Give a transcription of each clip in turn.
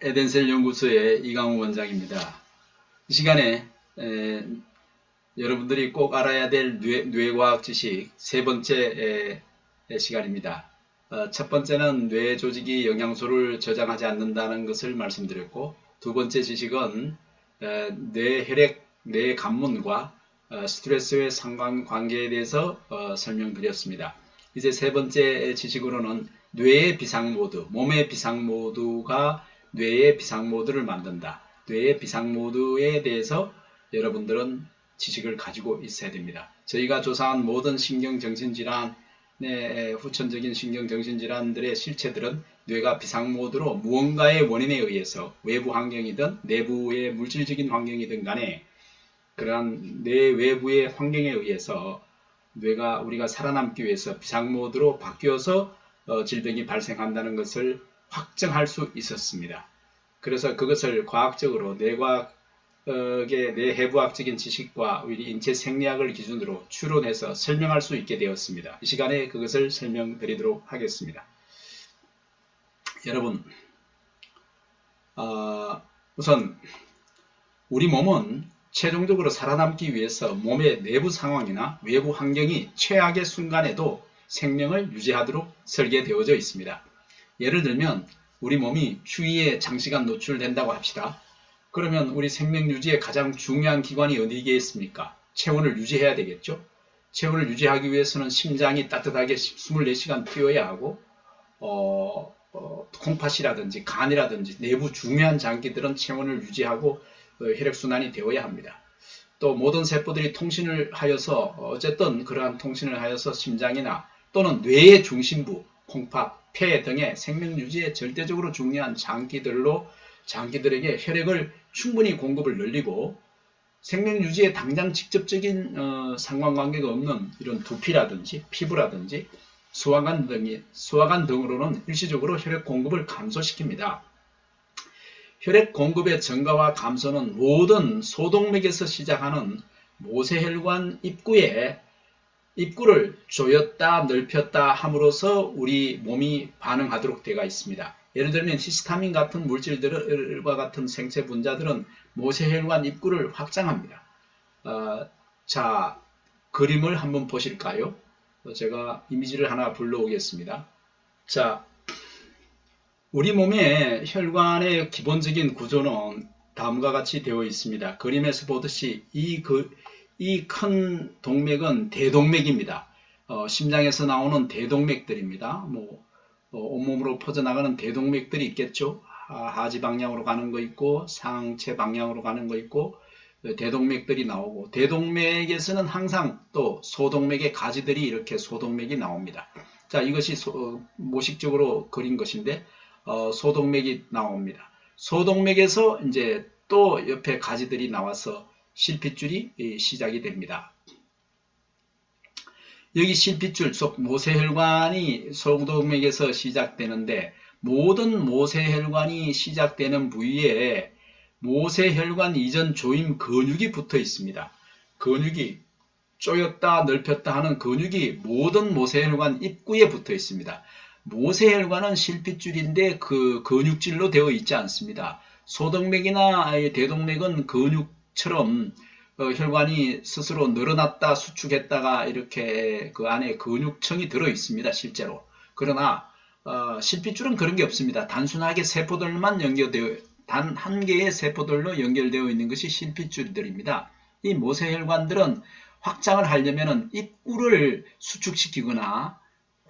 에덴셀 연구소의 이강우 원장입니다. 이 시간에 여러분들이 꼭 알아야 될 뇌과학 지식 세 번째 시간입니다. 첫 번째는 뇌 조직이 영양소를 저장하지 않는다는 것을 말씀드렸고, 두 번째 지식은 뇌혈액, 뇌 관문과 스트레스의 상관관계에 대해서 설명드렸습니다. 이제 세 번째 지식으로는 뇌의 비상모드, 몸의 비상모드가 뇌의 비상모드를 만든다. 뇌의 비상모드에 대해서 여러분들은 지식을 가지고 있어야 됩니다. 저희가 조사한 모든 신경정신질환의 후천적인 신경정신질환들의 실체들은 뇌가 비상모드로 무언가의 원인에 의해서 외부 환경이든 내부의 물질적인 환경이든 간에 그러한 뇌 외부의 환경에 의해서 뇌가 우리가 살아남기 위해서 비상모드로 바뀌어서 질병이 발생한다는 것을 확정할 수 있었습니다. 그래서 그것을 과학적으로 뇌과학의 뇌해부학적인 지식과 우리 인체 생리학을 기준으로 추론해서 설명할 수 있게 되었습니다. 이 시간에 그것을 설명드리도록 하겠습니다. 여러분, 우선 우리 몸은 최종적으로 살아남기 위해서 몸의 내부 상황이나 외부 환경이 최악의 순간에도 생명을 유지하도록 설계되어져 있습니다. 예를 들면 우리 몸이 추위에 장시간 노출된다고 합시다. 그러면 우리 생명 유지에 가장 중요한 기관이 어디겠습니까? 체온을 유지해야 되겠죠. 체온을 유지하기 위해서는 심장이 따뜻하게 24시간 뛰어야 하고 콩팥이라든지 간이라든지 내부 중요한 장기들은 체온을 유지하고 혈액순환이 되어야 합니다. 또 모든 세포들이 통신을 하여서 어쨌든 그러한 통신을 하여서 심장이나 또는 뇌의 중심부, 콩팥, 폐 등의 생명 유지에 절대적으로 중요한 장기들에게 혈액을 충분히 공급을 늘리고 생명 유지에 당장 직접적인 상관관계가 없는 이런 두피라든지 피부라든지 소화관 등으로는 일시적으로 혈액 공급을 감소시킵니다. 혈액 공급의 증가와 감소는 모든 소동맥에서 시작하는 모세혈관 입구를 조였다 넓혔다 함으로써 우리 몸이 반응하도록 되어 있습니다. 예를 들면 히스타민 같은 물질들과 같은 생체 분자들은 모세혈관 입구를 확장합니다. 자, 그림을 한번 보실까요? 제가 이미지를 하나 불러오겠습니다. 자, 우리 몸의 혈관의 기본적인 구조는 다음과 같이 되어 있습니다. 그림에서 보듯이 이 큰 동맥은 대동맥입니다. 심장에서 나오는 대동맥들입니다. 온몸으로 퍼져나가는 대동맥들이 있겠죠. 하지 방향으로 가는 거 있고 상체 방향으로 가는 거 있고 대동맥들이 나오고, 대동맥에서는 항상 또 소동맥의 가지들이 이렇게 소동맥이 나옵니다. 자, 이것이 모식적으로 그린 것인데 소동맥이 나옵니다. 소동맥에서 이제 또 옆에 가지들이 나와서 실핏줄이 시작이 됩니다. 여기 실핏줄 속 모세혈관이 소동맥에서 시작되는데, 모든 모세혈관이 시작되는 부위에 모세혈관 이전 조임 근육이 붙어 있습니다. 근육이 쪼였다 넓혔다 하는 근육이 모든 모세혈관 입구에 붙어 있습니다. 모세혈관은 실핏줄인데 그 근육질로 되어 있지 않습니다. 소동맥이나 대동맥은 근육처럼 혈관이 스스로 늘어났다 수축했다가 이렇게 그 안에 근육층이 들어 있습니다. 실제로. 그러나 실핏줄은 그런 게 없습니다. 단순하게 세포들만 단 한 개의 세포들로 연결되어 있는 것이 실핏줄들입니다. 이 모세혈관들은 확장을 하려면 입구를 수축시키거나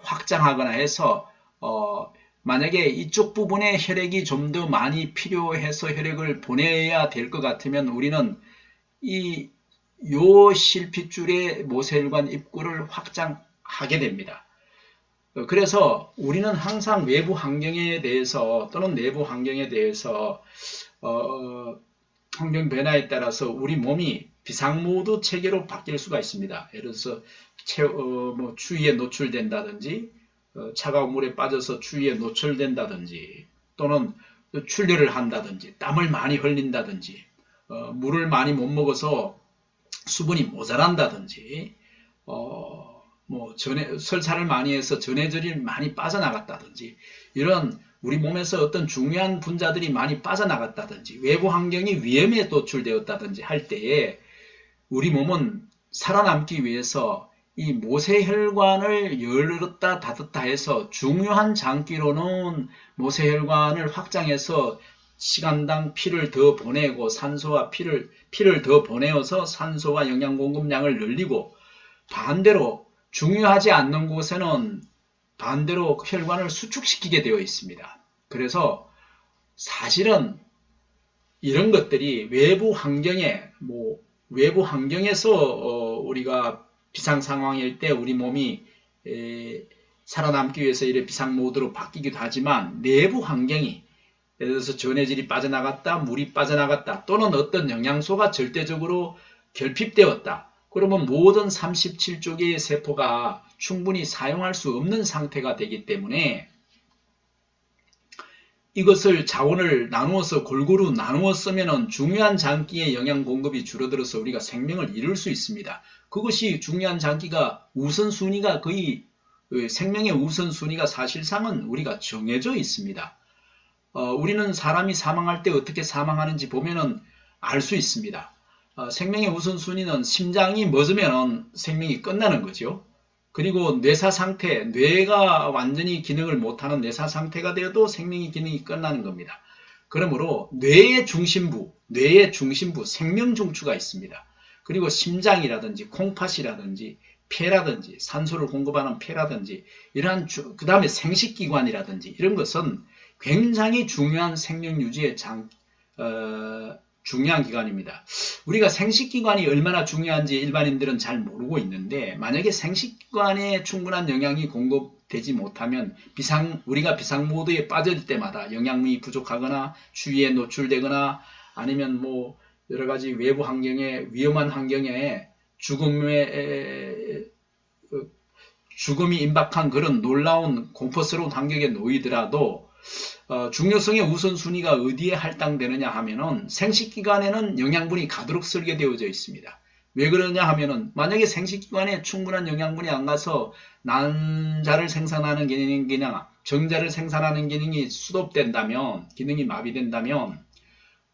확장하거나 해서 만약에 이쪽 부분에 혈액이 좀 더 많이 필요해서 혈액을 보내야 될 것 같으면 우리는 요 실핏줄의 모세혈관 입구를 확장하게 됩니다. 그래서 우리는 항상 외부 환경에 대해서 또는 내부 환경에 대해서 환경 변화에 따라서 우리 몸이 비상모드 체계로 바뀔 수가 있습니다. 예를 들어서 추위에 노출된다든지 차가운 물에 빠져서 추위에 노출된다든지 또는 출혈을 한다든지 땀을 많이 흘린다든지 물을 많이 못 먹어서 수분이 모자란다든지 설사를 많이 해서 전해질이 많이 빠져나갔다든지 이런 우리 몸에서 어떤 중요한 분자들이 많이 빠져나갔다든지 외부 환경이 위험에 노출되었다든지 할 때에 우리 몸은 살아남기 위해서 이 모세혈관을 열었다 닫았다 해서 중요한 장기로는 모세혈관을 확장해서 시간당 피를 더 보내고 산소와 피를 더 보내어서 산소와 영양 공급량을 늘리고 반대로 중요하지 않는 곳에는 반대로 혈관을 수축시키게 되어 있습니다. 그래서 사실은 이런 것들이 외부 환경에서 우리가 비상 상황일 때 우리 몸이 살아남기 위해서 이래 비상 모드로 바뀌기도 하지만 내부 환경이 예를 들어서 전해질이 빠져나갔다, 물이 빠져나갔다, 또는 어떤 영양소가 절대적으로 결핍되었다. 그러면 모든 37조 개의 세포가 충분히 사용할 수 없는 상태가 되기 때문에 이것을 자원을 나누어서 골고루 나누어 쓰면 중요한 장기의 영양 공급이 줄어들어서 우리가 생명을 잃을 수 있습니다. 그것이 중요한 장기가 우선순위가 거의 생명의 우선순위가 사실상은 우리가 정해져 있습니다. 우리는 사람이 사망할 때 어떻게 사망하는지 보면은 알 수 있습니다. 생명의 우선순위는 심장이 멎으면 생명이 끝나는 거죠. 그리고 뇌사 상태, 뇌가 완전히 기능을 못하는 뇌사 상태가 되어도 생명의 기능이 끝나는 겁니다. 그러므로 뇌의 중심부, 생명 중추가 있습니다. 그리고 심장이라든지 콩팥이라든지 폐라든지 산소를 공급하는 폐라든지 이러한 그 다음에 생식기관이라든지 이런 것은 굉장히 중요한 생명 유지의 중요한 기관입니다. 우리가 생식기관이 얼마나 중요한지 일반인들은 잘 모르고 있는데 만약에 생식기관에 충분한 영양이 공급되지 못하면 우리가 비상 모드에 빠질 때마다 영양분이 부족하거나 추위에 노출되거나 아니면 뭐 여러 가지 외부 환경에 위험한 환경에 죽음이 임박한 그런 놀라운 공포스러운 환경에 놓이더라도 중요성의 우선순위가 어디에 할당되느냐 하면은 생식기관에는 영양분이 가도록 설계되어져 있습니다. 왜 그러냐 하면은 만약에 생식기관에 충분한 영양분이 안 가서 난자를 생산하는 기능이나 정자를 생산하는 기능이 수dob된다면, 기능이 마비된다면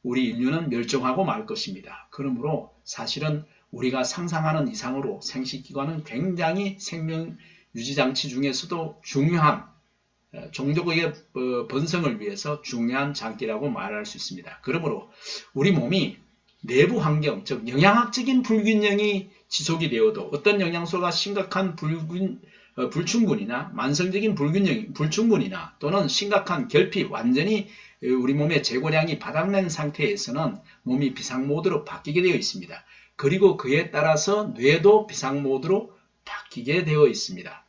우리 인류는 멸종하고 말 것입니다. 그러므로 사실은 우리가 상상하는 이상으로 생식기관은 굉장히 생명 유지장치 중에서도 중요한 종족의 번성을 위해서 중요한 장기라고 말할 수 있습니다. 그러므로 우리 몸이 내부 환경, 즉 영양학적인 불균형이 지속이 되어도 어떤 영양소가 심각한 불충분이나 만성적인 불충분이나 또는 심각한 결핍, 완전히 우리 몸의 재고량이 바닥난 상태에서는 몸이 비상모드로 바뀌게 되어 있습니다. 그리고 그에 따라서 뇌도 비상모드로 바뀌게 되어 있습니다.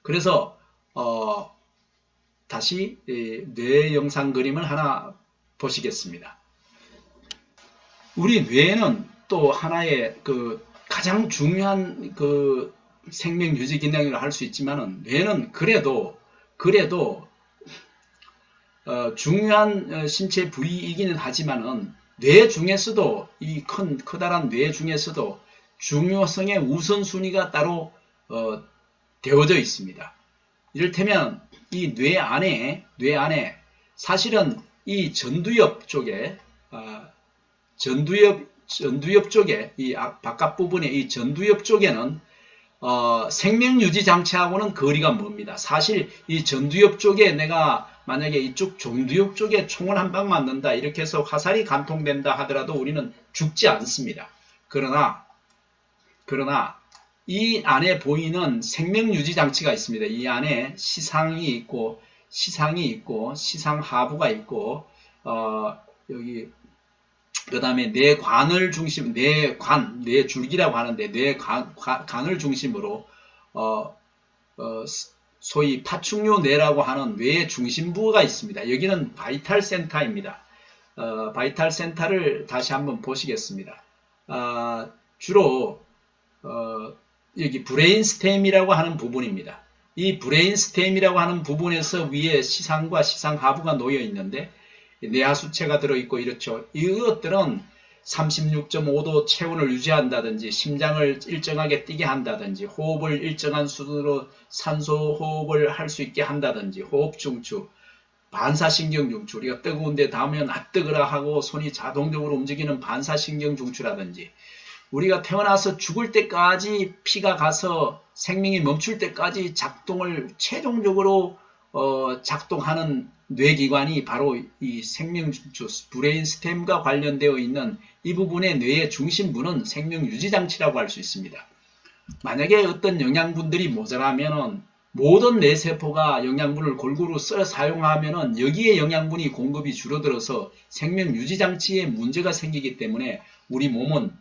그래서 다시 뇌 영상 그림을 하나 보시겠습니다. 우리 뇌는 또 하나의 가장 중요한 생명 유지 기능이라고 할 수 있지만은 뇌는 그래도 중요한 신체 부위이기는 하지만은 뇌 중에서도 이 커다란 뇌 중에서도 중요성의 우선순위가 따로 되어져 있습니다. 이를테면 이 뇌 안에 사실은 이 전두엽 쪽에 이 바깥 부분에 이 전두엽 쪽에는 생명 유지 장치하고는 거리가 멉니다. 사실 이 전두엽 쪽에 내가 만약에 이쪽 종두엽 쪽에 총을 한 방 맞는다 이렇게 해서 화살이 관통된다 하더라도 우리는 죽지 않습니다. 그러나 이 안에 보이는 생명 유지 장치가 있습니다. 이 안에 시상이 있고 시상 하부가 있고 여기 그 다음에 뇌관을 중심 뇌줄기라고 하는데 뇌관을 중심으로 소위 파충류 뇌라고 하는 뇌의 중심부가 있습니다. 여기는 바이탈 센터입니다. 바이탈 센터를 다시 한번 보시겠습니다. 주로 여기 브레인스템이라고 하는 부분입니다. 이 브레인스템이라고 하는 부분에서 위에 시상과 시상하부가 놓여 있는데 뇌하수체가 들어있고 이렇죠. 이것들은 36.5도 체온을 유지한다든지 심장을 일정하게 뛰게 한다든지 호흡을 일정한 수준으로 산소 호흡을 할 수 있게 한다든지 호흡 중추, 반사신경 중추, 우리가 뜨거운 데 닿으면 아뜨거라 하고 손이 자동적으로 움직이는 반사신경 중추라든지 우리가 태어나서 죽을 때까지 피가 가서 생명이 멈출 때까지 작동을 최종적으로 작동하는 뇌기관이 바로 이 생명중추, 브레인스템과 관련되어 있는 이 부분의 뇌의 중심부는 생명유지장치라고 할 수 있습니다. 만약에 어떤 영양분들이 모자라면은 모든 뇌세포가 영양분을 골고루 써 사용하면은 여기에 영양분이 공급이 줄어들어서 생명유지장치에 문제가 생기기 때문에 우리 몸은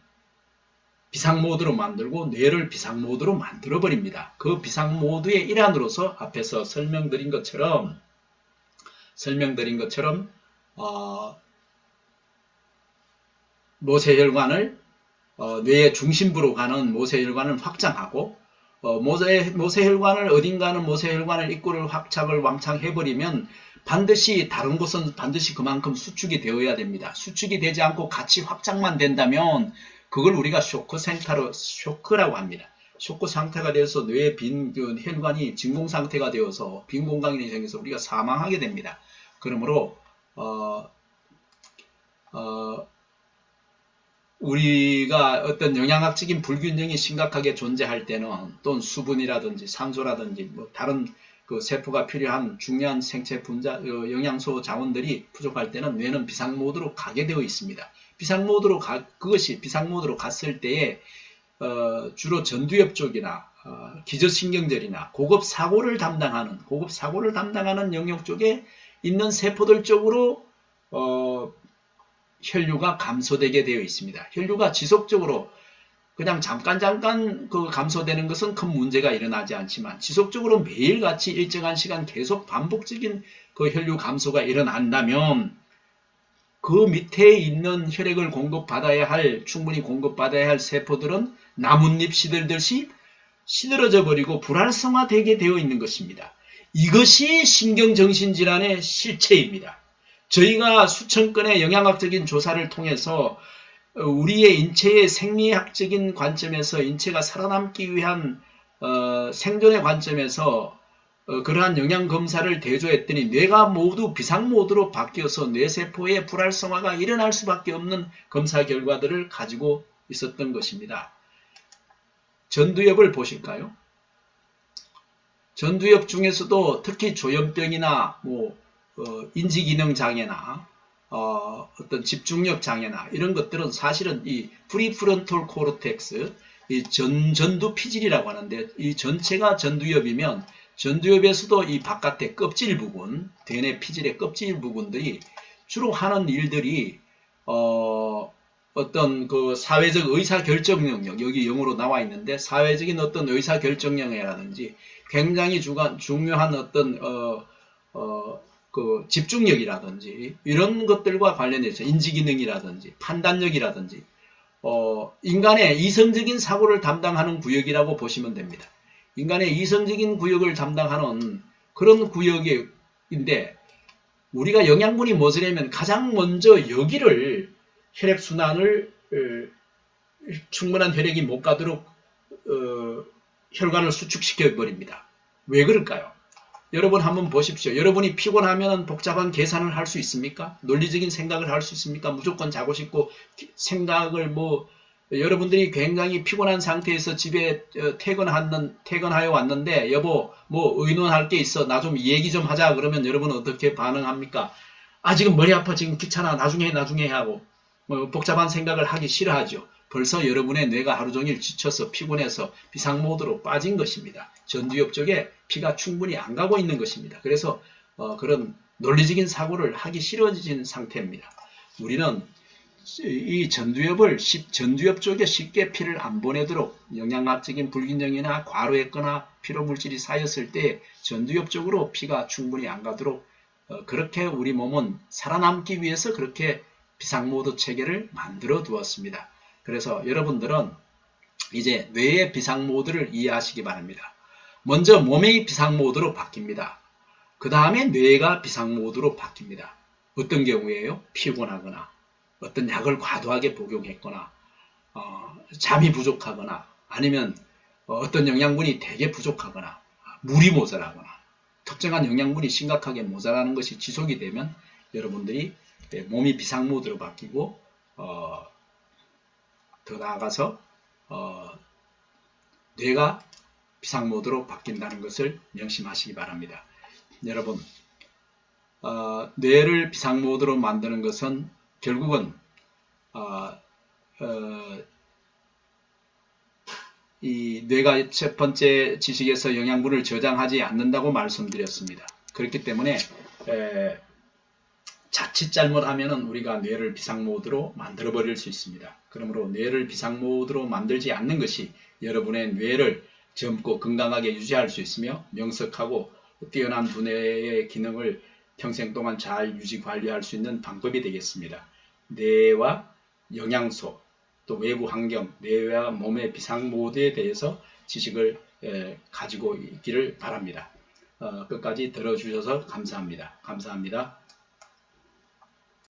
비상모드로 만들고 뇌를 비상모드로 만들어버립니다. 그 비상모드의 일환으로서 앞에서 설명드린 것처럼 모세혈관을 뇌의 중심부로 가는 모세혈관을 확장하고 모세혈관을 어딘가는 모세혈관을 입구를 확장을 왕창 해버리면 반드시 다른 곳은 반드시 그만큼 수축이 되어야 됩니다. 수축이 되지 않고 같이 확장만 된다면 그걸 우리가 쇼크라고 합니다. 쇼크 상태가 되어서 뇌의 빈 혈관이 진공 상태가 되어서 빈 공간이 생겨서 우리가 사망하게 됩니다. 그러므로 우리가 어떤 영양학적인 불균형이 심각하게 존재할 때는 또는 수분이라든지 산소라든지 뭐 다른 그 세포가 필요한 중요한 생체 분자 영양소 자원들이 부족할 때는 뇌는 비상모드로 가게 되어 있습니다. 그것이 비상모드로 갔을 때에 주로 전두엽 쪽이나 기저신경절이나 고급 사고를 담당하는 영역 쪽에 있는 세포들 쪽으로 혈류가 감소되게 되어 있습니다. 혈류가 지속적으로 그냥 잠깐 그 감소되는 것은 큰 문제가 일어나지 않지만 지속적으로 매일같이 일정한 시간 계속 반복적인 그 혈류 감소가 일어난다면 그 밑에 있는 혈액을 충분히 공급받아야 할 세포들은 나뭇잎 시들듯이 시들어져 버리고 불활성화되게 되어 있는 것입니다. 이것이 신경정신질환의 실체입니다. 저희가 수천 건의 영양학적인 조사를 통해서 우리의 인체의 생리학적인 관점에서 인체가 살아남기 위한 생존의 관점에서 그러한 영양검사를 대조했더니 뇌가 모두 비상모드로 바뀌어서 뇌세포의 불활성화가 일어날 수밖에 없는 검사 결과들을 가지고 있었던 것입니다. 전두엽을 보실까요? 전두엽 중에서도 특히 조현병이나 인지기능 장애나 어떤 집중력 장애나 이런 것들은 사실은 이 프리프론톨 코르텍스, 이 전두 피질이라고 하는데 이 전체가 전두엽이면 전두엽에서도 이 바깥의 껍질 부분, 대뇌 피질의 껍질 부분들이 주로 하는 일들이 어떤 그 사회적 의사결정 영역, 여기 영어로 나와 있는데 사회적인 어떤 의사결정 영역이라든지 굉장히 중요한 어떤 그 집중력이라든지 이런 것들과 관련해서 인지기능이라든지 판단력이라든지 인간의 이성적인 사고를 담당하는 구역이라고 보시면 됩니다. 인간의 이성적인 구역을 담당하는 그런 구역인데 우리가 영양분이 모자라면 가장 먼저 여기를 혈액순환을 충분한 혈액이 못 가도록 혈관을 수축시켜 버립니다. 왜 그럴까요? 여러분 한번 보십시오. 여러분이 피곤하면 복잡한 계산을 할 수 있습니까? 논리적인 생각을 할 수 있습니까? 무조건 자고 싶고 생각을 여러분들이 굉장히 피곤한 상태에서 집에 퇴근하여 왔는데 여보 의논할 게 있어. 나 좀 얘기 좀 하자. 그러면 여러분은 어떻게 반응합니까? 지금 머리 아파. 지금 귀찮아. 나중에 하고 복잡한 생각을 하기 싫어하죠. 벌써 여러분의 뇌가 하루 종일 지쳐서 피곤해서 비상모드로 빠진 것입니다. 전두엽 쪽에 피가 충분히 안 가고 있는 것입니다. 그래서 그런 논리적인 사고를 하기 싫어진 상태입니다. 우리는 이 전두엽 쪽에 쉽게 피를 안 보내도록 영양학적인 불균형이나 과로했거나 피로물질이 쌓였을 때 전두엽 쪽으로 피가 충분히 안 가도록 그렇게 우리 몸은 살아남기 위해서 그렇게 비상모드 체계를 만들어 두었습니다. 그래서 여러분들은 이제 뇌의 비상모드를 이해하시기 바랍니다. 먼저 몸의 비상모드로 바뀝니다. 그 다음에 뇌가 비상모드로 바뀝니다. 어떤 경우에요? 피곤하거나 어떤 약을 과도하게 복용했거나 잠이 부족하거나 아니면 어떤 영양분이 되게 부족하거나 물이 모자라거나 특정한 영양분이 심각하게 모자라는 것이 지속이 되면 여러분들이 몸이 비상모드로 바뀌고 더 나아가서 뇌가 비상모드로 바뀐다는 것을 명심하시기 바랍니다. 여러분 뇌를 비상모드로 만드는 것은 결국은 이 뇌가 첫 번째 지식에서 영양분을 저장하지 않는다고 말씀드렸습니다. 그렇기 때문에 자칫 잘못하면 우리가 뇌를 비상모드로 만들어 버릴 수 있습니다. 그러므로 뇌를 비상모드로 만들지 않는 것이 여러분의 뇌를 젊고 건강하게 유지할 수 있으며 명석하고 뛰어난 두뇌의 기능을 평생 동안 잘 유지 관리할 수 있는 방법이 되겠습니다. 뇌와 영양소, 또 외부 환경, 뇌와 몸의 비상모드에 대해서 지식을 가지고 있기를 바랍니다. 끝까지 들어주셔서 감사합니다. 감사합니다.